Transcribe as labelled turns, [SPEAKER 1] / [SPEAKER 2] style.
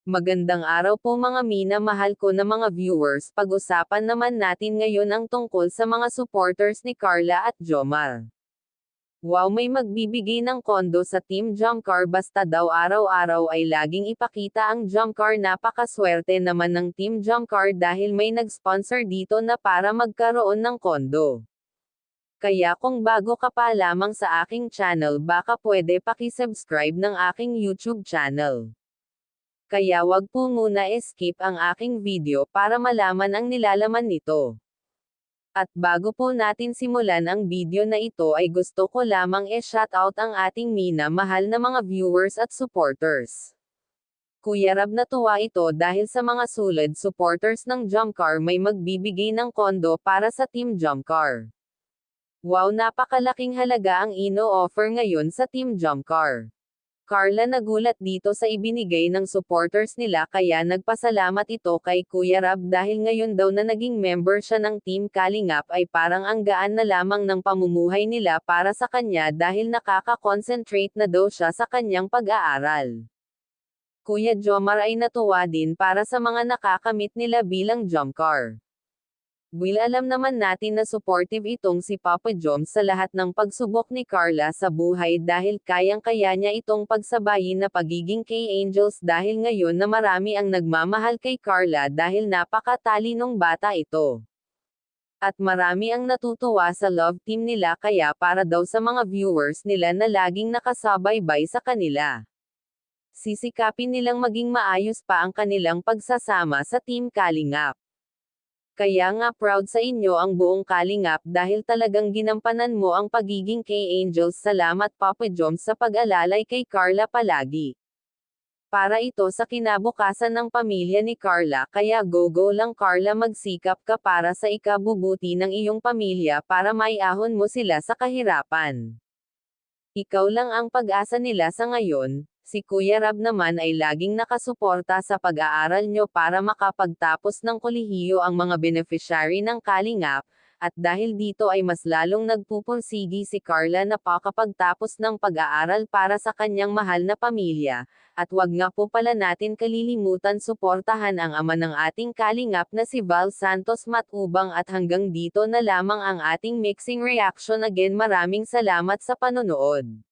[SPEAKER 1] Magandang araw po mga minamahal ko na mga viewers. Pag-usapan naman natin ngayon ang tungkol sa mga supporters ni Carla at Jomar. Wow, may magbibigay ng kondo sa Team Jomcar basta daw araw-araw ay laging ipakita ang Jomcar. Napakaswerte naman ng Team Jomcar dahil may nag-sponsor dito na para magkaroon ng kondo. Kaya kung bago ka pa lamang sa aking channel baka pwede paki-subscribe ng aking YouTube channel. Kaya wag po muna skip ang aking video para malaman ang nilalaman nito. At bago po natin simulan ang video na ito ay gusto ko lamang shoutout ang ating minamahal na mga viewers at supporters. Kuya Rab, natuwa ito dahil sa mga solid supporters ng Jomcar may magbibigay ng kondo para sa Team Jomcar. Wow, napakalaking halaga ang ino-offer ngayon sa Team Jomcar. Carla, nagulat dito sa ibinigay ng supporters nila kaya nagpasalamat ito kay Kuya Rab dahil ngayon daw na naging member siya ng Team Kalingap ay parang ang gaan na lamang ng pamumuhay nila para sa kanya dahil nakaka-concentrate na daw siya sa kanyang pag-aaral. Kuya Jomar ay natuwa din para sa mga nakakamit nila bilang Jomcar. Will, alam naman natin na supportive itong si Papa Jom sa lahat ng pagsubok ni Carla sa buhay dahil kayang-kaya niya itong pagsabayin na pagiging K-Angels dahil ngayon na marami ang nagmamahal kay Carla dahil napakatalinong bata ito. At marami ang natutuwa sa love team nila kaya para daw sa mga viewers nila na laging nakasabaybay sa kanila. Sisikapin nilang maging maayos pa ang kanilang pagsasama sa Team Kalingap. Kaya nga proud sa inyo ang buong Kalingap dahil talagang ginampanan mo ang pagiging K-Angels. Salamat Papa Jom sa pag-alalay kay Carla palagi. Para ito sa kinabukasan ng pamilya ni Carla kaya go lang Carla, magsikap ka para sa ikabubuti ng iyong pamilya para maiahon mo sila sa kahirapan. Ikaw lang ang pag-asa nila sa ngayon. Si Kuya Rab naman ay laging nakasuporta sa pag-aaral nyo para makapagtapos ng kolehiyo ang mga beneficiary ng Kalingap, at dahil dito ay mas lalong nagpupursigi si Carla na pakapagtapos ng pag-aaral para sa kanyang mahal na pamilya, at wag nga po pala natin kalilimutan suportahan ang ama ng ating Kalingap na si Val Santos Matubang. At hanggang dito na lamang ang ating mixing reaction. Again, maraming salamat sa panonood.